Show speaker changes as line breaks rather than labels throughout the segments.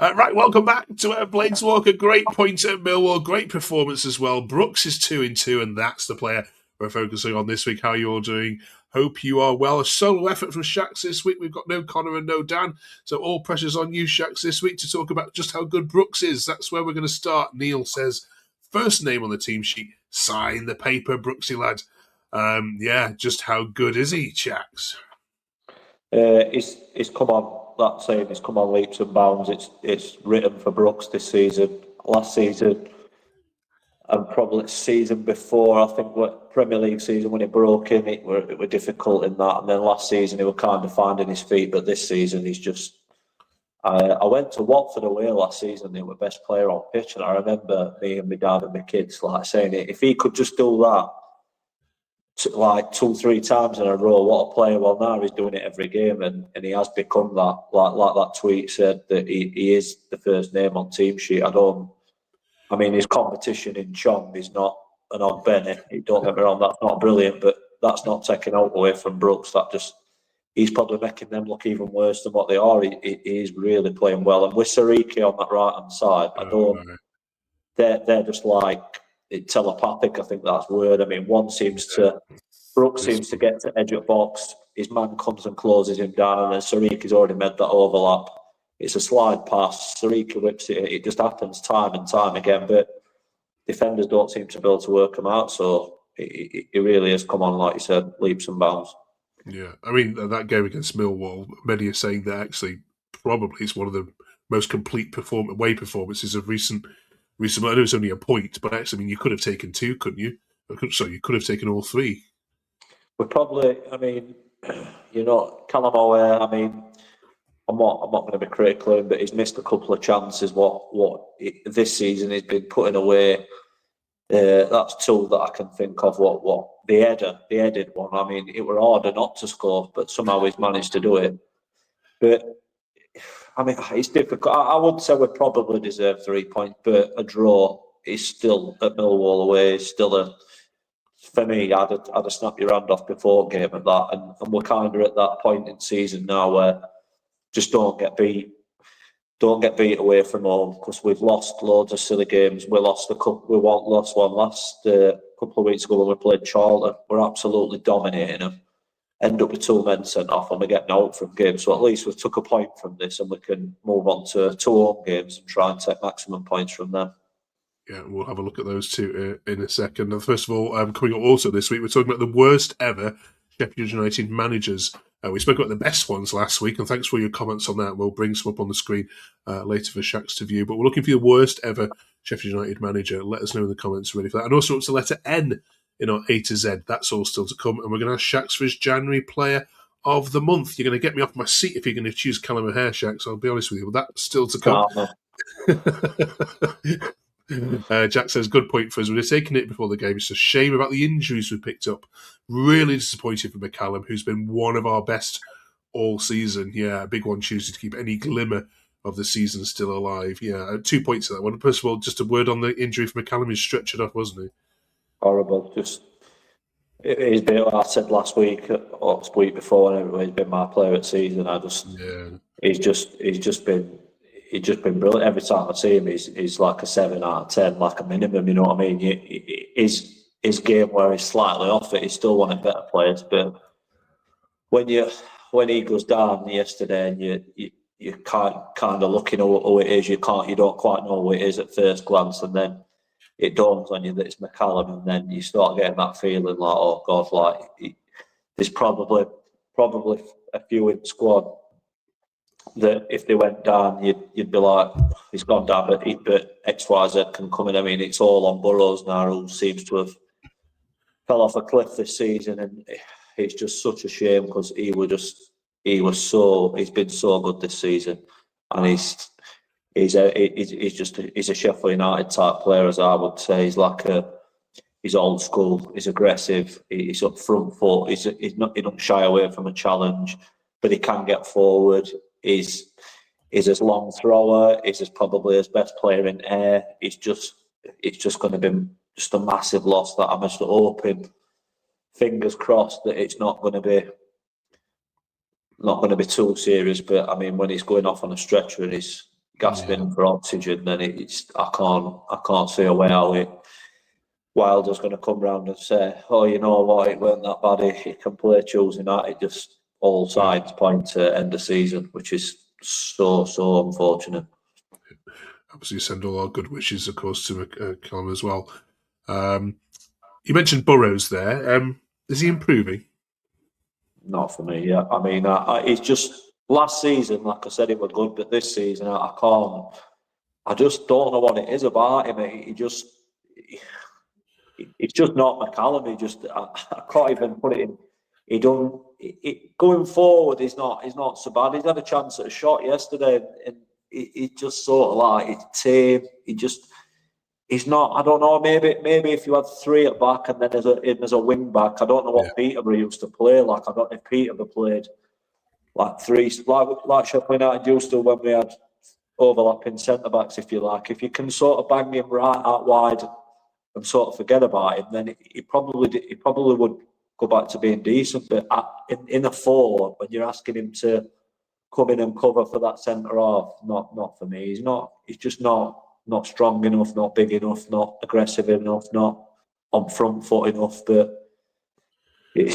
Right, welcome back to Blades Walker. Great point at Millwall, great performance as well. Brooks is 2-2, and that's the player we're focusing on this week. How are you all doing? Hope you are well. A solo effort from Shax this week. We've got no Connor and no Dan, so all pressure's on you, Shax, this week to talk about just how good Brooks is. That's where we're going to start. Neil says, first name on the team sheet, sign the paper, Brooksy lad. Just how good is he, Shax?
It's come on. That saying, it's come on leaps and bounds. It's written for Brooks this season, last season, and probably season before. I think what Premier League season when he broke in, it were difficult in that, and then last season he was kind of finding his feet. But this season he's just. I went to Watford away last season. They were best player on pitch, and I remember me and my dad and my kids like saying, if he could just do that. Like 2-3 times in a row. What a player! Well, now he's doing it every game, and he has become that. Like that tweet said that he is the first name on team sheet. I mean, his competition in Chong is not an odd Benny. Don't get me wrong, that's not brilliant, but that's not taken out away from Brooks. He's probably making them look even worse than what they are. He is really playing well, and with Siriki on that right hand side, they're just like telepathic. I think that's the word. I mean, Brooks seems to get to edge of box. His man comes and closes him down, and then Siriki's already made that overlap. It's a slide pass. Siriki whips it. It just happens time and time again. But defenders don't seem to be able to work him out. So it really has come on, like you said, leaps and bounds.
Yeah, I mean, that game against Millwall, many are saying that actually probably it's one of the most complete away performances of recent. I know it's only a point, but actually, I mean, you could have taken two, couldn't you? So you could have taken all three.
We probably, I mean, Callum O'Hare, I mean, I'm not going to be critical of him, but he's missed a couple of chances. This season he's been putting away. That's two that I can think of. What the headed one. I mean, it were harder not to score, but somehow he's managed to do it. But I mean, it's difficult. I would say we probably deserve 3 points, but a draw is still at Millwall away. Is still for me. I'd have snapped your hand off before game at that, and we're kind of at that point in season now where just don't get beat away from home, because we've lost loads of silly games. We lost one last couple of weeks ago when we played Charlton. We're absolutely dominating them. End up with 2 men sent off, and we're getting out from games. So at least we took a point from this, and we can move on to 2 home games and try and take maximum points from them.
Yeah, we'll have a look at those two in a second. And first of all, coming up also this week, we're talking about the worst ever Sheffield United managers. We spoke about the best ones last week, and thanks for your comments on that. We'll bring some up on the screen later for Shax to view. But we're looking for the worst ever Sheffield United manager. Let us know in the comments ready for that. And also, it's the letter N in our A to Z. That's all still to come. And we're going to ask Shax for his January player of the month. You're going to get me off my seat if you're going to choose Callum O'Hare, Shax. I'll be honest with you, but that's still to come. Jack says, good point for us. We're taking it before the game. It's a shame about the injuries we picked up. Really disappointed for McCallum, who's been one of our best all season. Yeah, a big one Tuesday to keep any glimmer of the season still alive. Yeah, 2 points to that one. First of all, just a word on the injury for McCallum. He's stretched off, wasn't he?
Horrible. He's been, I said last week or the week before, anyway, he's been my player of the season. He's just been brilliant. Every time I see him, he's like a 7 out of 10, like a minimum. You know what I mean? His game where he's slightly off it, he's still one of the better players. But when he goes down yesterday, and you kind of looking at who it is, you don't quite know who it is at first glance, and then it dawns on you that it's McCallum, and then you start getting that feeling like, oh God, like there's probably a few in the squad that if they went down, you'd be like, he's gone down, but XYZ can come in. I mean, it's all on Burrows now, who seems to have fell off a cliff this season, and it's just such a shame because he's been so good this season, and he's a Sheffield United type player, as I would say. He's old school, he's aggressive, he's up front foot, he don't shy away from a challenge, but he can get forward. He's his long thrower. He's probably his best player in air. It's just going to be just a massive loss that I'm just hoping, fingers crossed, that it's not going to be too serious. But I mean, when he's going off on a stretcher and gasping for oxygen, then I can't see a way how Wilder's going to come round and say, oh, you know what, it weren't that bad, he can play Tuesday night. It just, all signs point to end of season, which is so unfortunate.
Obviously, send all our good wishes, of course, to Callum as well. You mentioned Burrows there. Is he improving?
Not for me, yeah. I mean, it's just last season, like I said, it was good, but this season, I just don't know what it is about him. It's just not McCallum. I can't even put it in. Going forward, he's not so bad. He's had a chance at a shot yesterday, and he just sort of like it's tame. He's not. I don't know. Maybe if you had three at back and then there's a wing back. I don't know what Peterborough used to play like. I don't know if Peterborough played like three, like Sheffield United used to when we had overlapping centre backs. If you like, if you can sort of bang him right out wide and sort of forget about him, then he probably would go back to being decent. But in a four, when you're asking him to come in and cover for that centre half, not for me. He's just not strong enough, not big enough, not aggressive enough, not on front foot enough. But I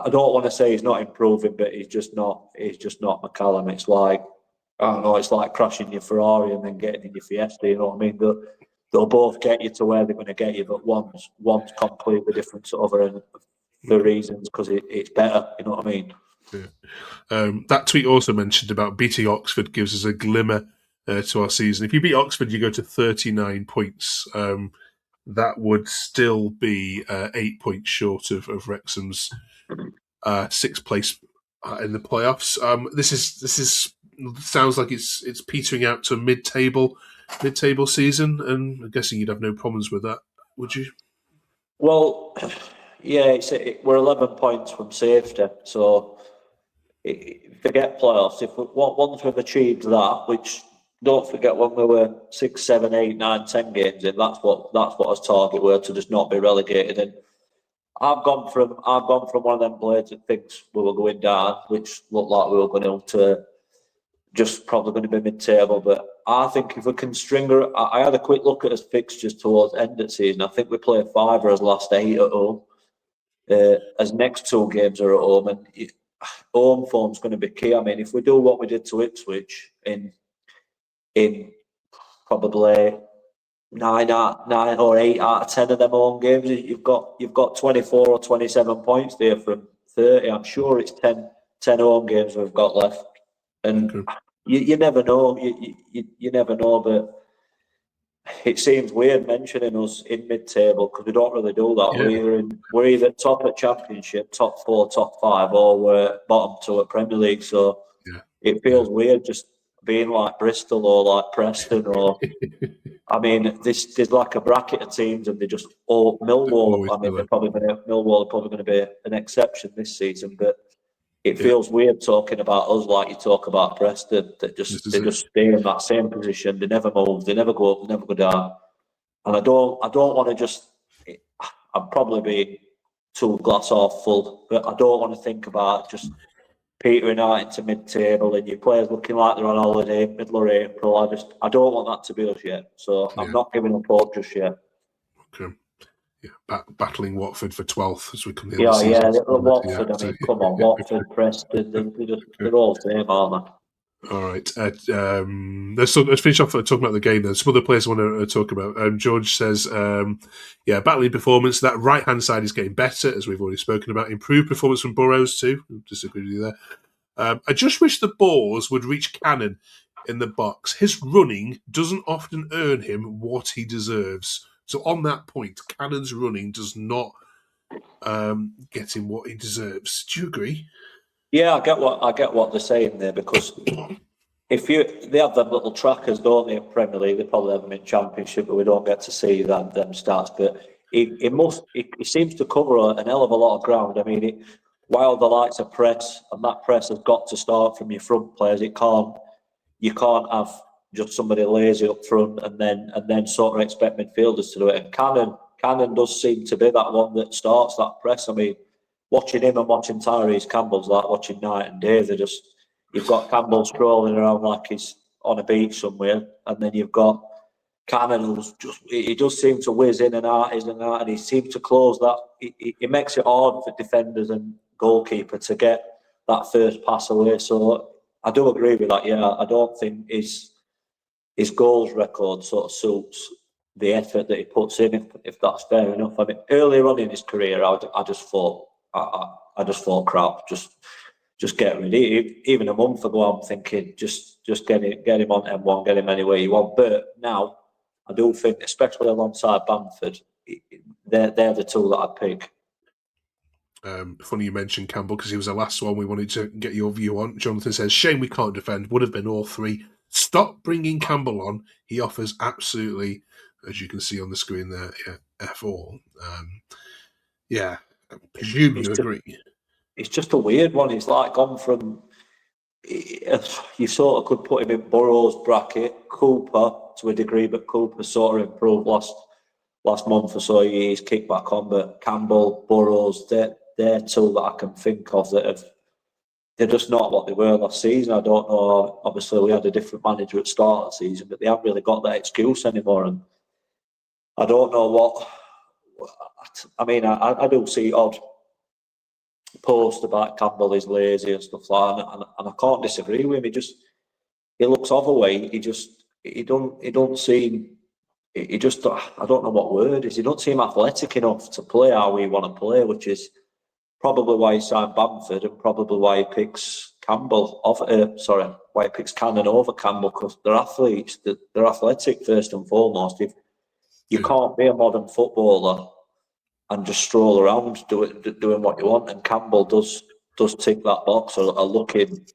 don't want to say he's not improving, but he's just not McCallum. It's like, I don't know, it's like crashing your Ferrari and then getting in your Fiesta, you know what I mean? They'll both get you to where they're going to get you, but one's completely different to other, and the reasons, because it's better, you know what I mean?
Yeah. That tweet also mentioned about beating Oxford gives us a glimmer to our season. If you beat Oxford, you go to 39 points. That would still be 8 points short of Wrexham's sixth place in the playoffs. This is sounds like it's petering out to a mid-table season, and I'm guessing you'd have no problems with that, would you?
Well, yeah, we're 11 points from safety, so forget playoffs. Once we've achieved that, which don't forget when we were 6, 7, 8, 9, 10 games in, that's what our target were, to just not be relegated. And I've gone from one of them blades that thinks we were going down, which looked like we were going to just probably going to be mid-table. But I think if we can I had a quick look at his fixtures towards the end of the season. I think we play 5 of his last 8 at home. As next 2 games are at home, and home form's going to be key. I mean, if we do what we did to Ipswich in probably 9 or 8 out of 10 of them home games, you've got 24 or 27 points there from 30. I'm sure it's 10 home games we've got left, and you never know. You never know, but it seems weird mentioning us in mid-table because we don't really do that. Yeah. We're either top at Championship, top 4, top 5, or we're bottom 2 at Premier League. So it feels weird just being like Bristol or like Preston or. I mean, there's like a bracket of teams, and they just Millwall. I mean, Millwall are probably going to be an exception this season, but it feels weird talking about us like you talk about Preston. They just stay in that same position. They never move. They never go up. They never go down. And I don't want to just. I'd probably be too glass half full, but I don't want to think about just petering out into mid-table and your players looking like they're on holiday middle of April. I don't want that to be us yet. So I'm not giving up hope just yet.
Okay. Yeah, battling Watford for 12th as we come in. Watford.
I mean, come on, Watford, Preston, they're all the same, aren't they?
All right. Let's finish off talking about the game then. Some other players I want to talk about. George says, battling performance. That right-hand side is getting better, as we've already spoken about. Improved performance from Burrows too. Disagree with you there. I just wish the balls would reach Cannon in the box. His running doesn't often earn him what he deserves. So on that point, Cannon's running does not get him what he deserves. Do you agree?
Yeah, I get what they're saying there, because they have them little trackers, don't they, in Premier League? They probably have them in Championship, but we don't get to see them stats. But it seems to cover an hell of a lot of ground. I mean, while the likes of press, and that press has got to start from your front players. You can't have just somebody lazy up front and then sort of expect midfielders to do it. And Cannon does seem to be that one that starts that press. I mean, watching him and watching Tyrese Campbell's like watching night and day. you've got Campbell strolling around like he's on a beach somewhere, and then you've got Cannon, who's he does seem to whiz in and out, and he seems to close that. He makes it hard for defenders and goalkeeper to get that first pass away. So I do agree with that. Yeah, I don't think his goals record sort of suits the effort that he puts in. If that's fair enough. I mean, earlier on in his career, I just thought I just thought crap. Just get rid of it. Even a month ago, I'm thinking just get him on M1, get him anywhere you want. But now, I do think, especially alongside Bamford, they're the two that I'd pick.
Funny you mentioned Campbell because he was the last one we wanted to get your view on. Jonathan says, shame we can't defend. Would have been all three. Stop bringing Campbell on. He offers absolutely, as you can see on the screen there, F all. I presume you agree.
It's just a weird one. It's like gone from, you sort of could put him in Burrow's bracket, Cooper to a degree, but Cooper sort of improved last month or so. He's kicked back on, but Campbell, Burrows, they're two that I can think of that they're just not what they were last season. I don't know. Obviously, we had a different manager at the start of the season, but they haven't really got that excuse anymore. And I don't know what. I mean, I do see odd post about Campbell is lazy and stuff like that, and I can't disagree with him. He looks overweight. He don't seem. He just, I don't know what word is. He don't seem athletic enough to play how we want to play, which is probably why he signed Bamford and probably why he picks why he picks Cannon over Campbell, because they're athletes. They're athletic first and foremost. If you can't be a modern footballer and just stroll around doing what you want, and Campbell does tick that box, or looking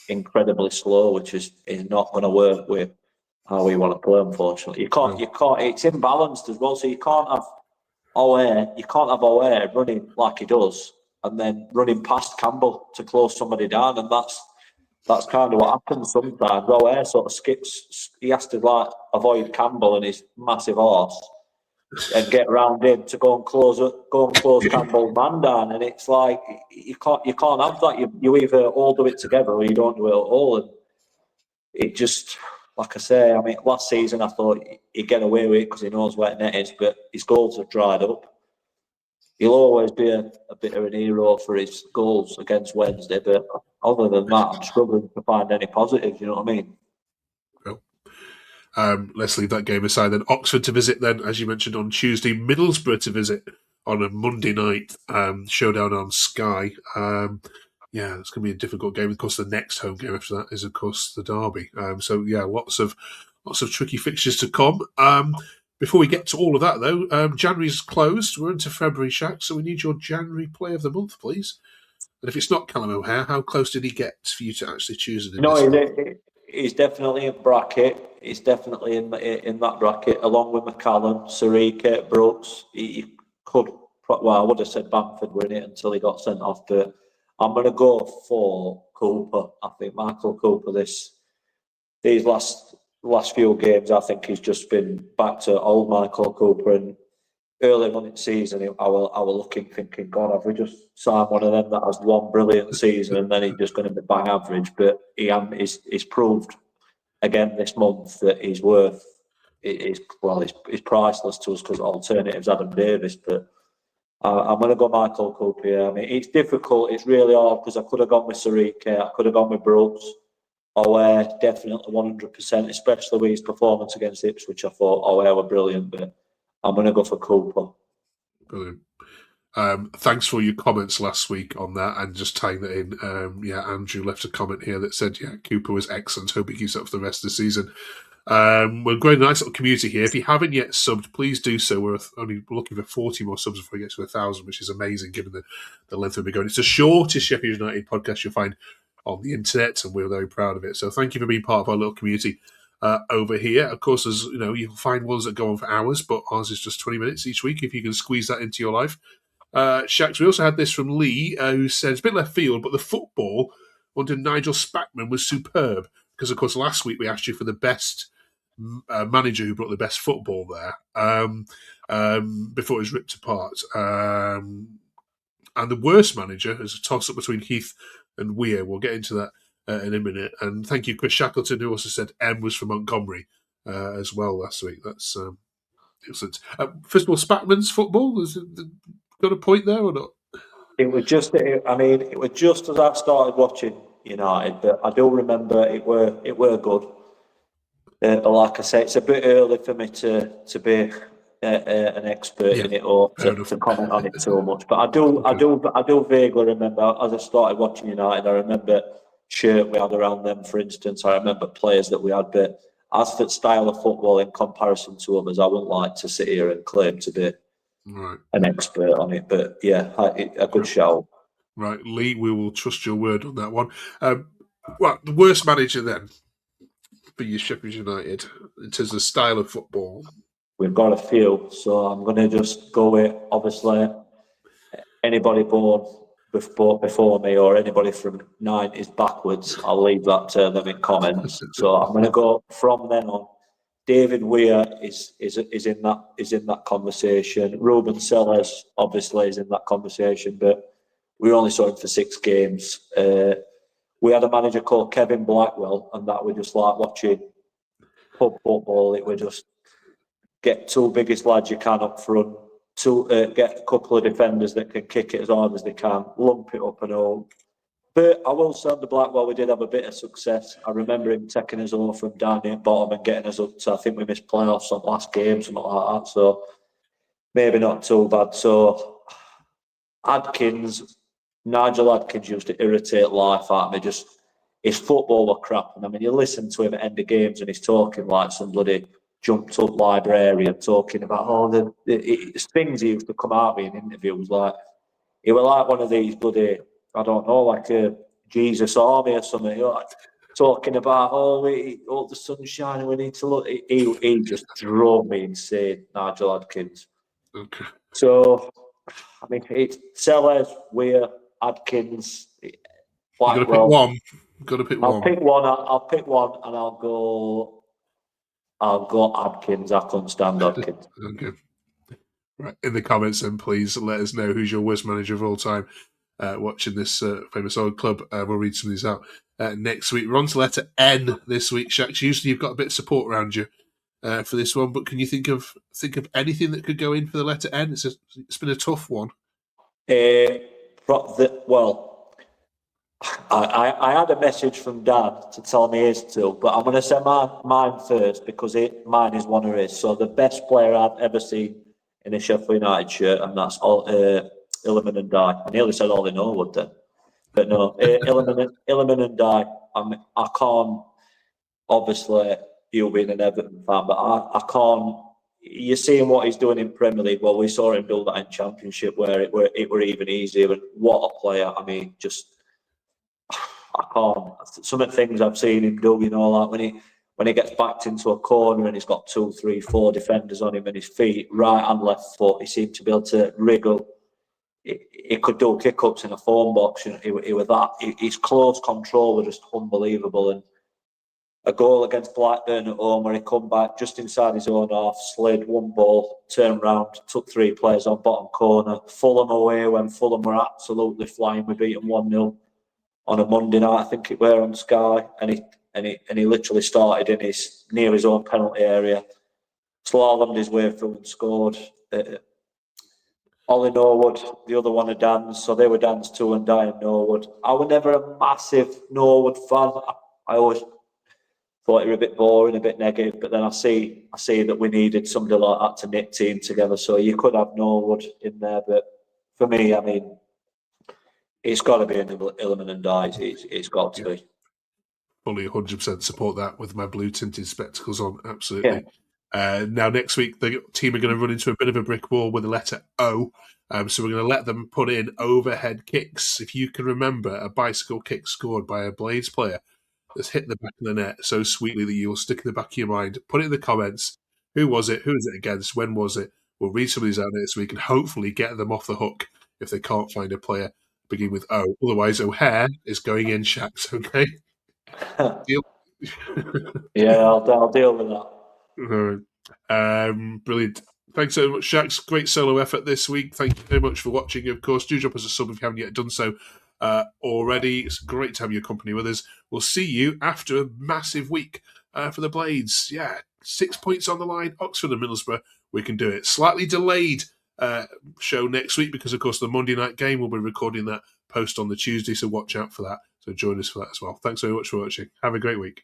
incredibly slow, which is not going to work with how we want to play. Unfortunately, you can't. It's imbalanced as well. So you can't have O'Hare running like he does, and then running past Campbell to close somebody down, and that's kind of what happens sometimes. O'Hare sort of skips. He has to avoid Campbell and his massive horse, and get around him to go and close Campbell's man down, and it's like you can't have that. You either all do it together or you don't do it at all, and it just, like I say, I mean, last season I thought he'd get away with it because he knows where net is, but his goals have dried up. He'll always be a bit of an hero for his goals against Wednesday, but other than that, I'm struggling to find any positives. You know what I mean?
Let's leave that game aside then. Oxford to visit then, as you mentioned, on Tuesday. Middlesbrough to visit on a Monday night. Showdown on Sky. It's going to be a difficult game. Of course, the next home game after that is, of course, the derby. Lots of tricky fixtures to come. Before we get to all of that, though, January's closed. We're into February, Shaq, so we need your January Player of the Month, please. And if it's not Callum O'Hare, how close did he get for you to actually choose it?
He's definitely in bracket. He's definitely in that bracket, along with McCallum, Siriki, Brooks. He could. Well, I would have said Bamford were in it until he got sent off. But I'm going to go for Cooper. I think Michael Cooper. These last few games, I think he's just been back to old Michael Cooper. And early on in the season, I was looking, thinking, God, have we just signed one of them that has one brilliant season and then he's just going to be bang average? But he's proved again this month that he's worth. He's priceless to us because alternatives Adam Davis. But I'm going to go Michael Cooper. Yeah. I mean, it's difficult. It's really hard because I could have gone with Siriki. I could have gone with Brooks. O'Hare, definitely 100%, especially with his performance against Ipswich. I thought O'Hare were brilliant, but I'm going to go for Cooper.
Brilliant. Thanks for your comments last week on that, and just tying that in. Andrew left a comment here that said, Cooper was excellent. Hope he keeps up for the rest of the season. We're growing a nice little community here. If you haven't yet subbed, please do so. We're only looking for 40 more subs before we get to 1,000, which is amazing given the length we've been going. It's the shortest Sheffield United podcast you'll find on the internet, and we're very proud of it. So thank you for being part of our little community over here. Of course, as you know, you'll find ones that go on for hours, but ours is just 20 minutes each week if you can squeeze that into your life. Shax, we also had this from Lee, who said, it's a bit left field, but the football under Nigel Spackman was superb. Because, of course, last week we asked you for the best manager who brought the best football there before it was ripped apart. And the worst manager is a toss-up between Heath and Weir. We'll get into that in a minute. And thank you, Chris Shackleton, who also said M was from Montgomery as well last week. That's excellent. First of all, Spackman's football, has it got a point there or not?
It was just, it was just as I started watching United, but I do remember it were good. But like I say, it's a bit early for me to be an expert in it or
Fair
to
enough.
comment on it too much. But I do vaguely remember as I started watching United. I remember shirt we had around them, for instance. I remember players that we had. But as for style of football in comparison to others, I wouldn't like to sit here and claim to be
Right.
an expert on it. But yeah, a good shout.
Right, Lee, we will trust your word on that one. Well, the worst manager then for you, Sheffield United, in terms of style of football?
We've got a few, so I'm going to just go with, obviously, anybody born before me or anybody from 90s backwards. I'll leave that to them in comments. So I'm going to go from then on. David Weir is in that conversation. Ruben Sellers obviously is in that conversation, but we only saw him for 6 games. We had a manager called Kevin Blackwell, and that we just like watching pub football. It would just get 2 biggest lads you can up front, get a couple of defenders that can kick it as hard as they can, lump it up and all. But I will say under Blackwell, we did have a bit of success. I remember him taking us all from down near bottom and getting us up to, I think we missed playoffs on last game, something like that. So maybe not too bad. So Adkins, Nigel Adkins used to irritate life out of me. Just his football were crap. And I mean, you listen to him at end of games and he's talking like some bloody jumped up librarian talking about all the things he used to come out with in interviews. Like, he was like one of these bloody, I don't know, like a Jesus Army or something. Like, talking about, the sun's shining, we need to look. He just drove me insane, Nigel Adkins.
Okay.
So, I mean, it's Sellers, Weir, Adkins, Blackwell.
You've got to pick
I'll
one.
pick one. I'll pick one, and I'll go Adkins. I couldn't stand Adkins.
Okay. Right. In the comments, then please let us know who's your worst manager of all time. Watching this famous old club, we'll read some of these out next week. We're on to letter N this week, Shax. Usually, you've got a bit of support around you for this one, but can you think of anything that could go in for the letter N? It's been a tough one.
I had a message from Dan to tell me his two, but I'm going to say mine first because mine is one of his. So the best player I've ever seen in a Sheffield United shirt, and that's Illiman and Dye. I nearly said Ollie Norwood then, but no, Illiman and Dye. I can't. Obviously, you being an Everton fan, but I can't. You're seeing what he's doing in Premier League. Well, we saw him do that in Championship, where it were even easier. And what a player! I mean, just. I can't. Some of the things I've seen him do, like when he gets backed into a corner and he's got 2, 3, 4 defenders on him and his feet, right and left foot, he seemed to be able to wriggle. He could do kick-ups in a phone box. He was that. His close control was just unbelievable. And a goal against Blackburn at home where he come back just inside his own half, slid one ball, turned round, took 3 players on bottom corner. Fulham away when Fulham were absolutely flying. We beat them 1-0. On a Monday night, I think it were on Sky, and he literally started near his own penalty area, slalomed his way through and scored. Ollie Norwood, the other one of Dan's, so they were Dan's two and Dye and Norwood. I was never a massive Norwood fan. I always thought he was a bit boring, a bit negative, but then I see that we needed somebody like that to knit team together. So you could have Norwood in there, but for me, I mean, it's got to be an Illiman and Dye. It's got to be.
Fully 100% support that with my blue tinted spectacles on. Absolutely.
Yeah.
Now, next week, the team are going to run into a bit of a brick wall with the letter O. So we're going to let them put in overhead kicks. If you can remember a bicycle kick scored by a Blades player that's hit the back of the net so sweetly that you'll stick in the back of your mind, put it in the comments. Who was it? Who was it against? When was it? We'll read some of these out next week and hopefully get them off the hook if they can't find a player beginning with O. Otherwise, O'Hare is going in, Shax, okay? Deal?
Yeah, I'll deal with that.
Brilliant. Thanks so much, Shax. Great solo effort this week. Thank you very much for watching. Of course, do drop us a sub if you haven't yet done so already. It's great to have your company with us. We'll see you after a massive week for the Blades. Yeah, 6 points on the line. Oxford and Middlesbrough, we can do it. Slightly delayed show next week because, of course, the Monday night game, we'll be recording that post on the Tuesday, so watch out for that. So join us for that as well. Thanks very much for watching. Have a great week.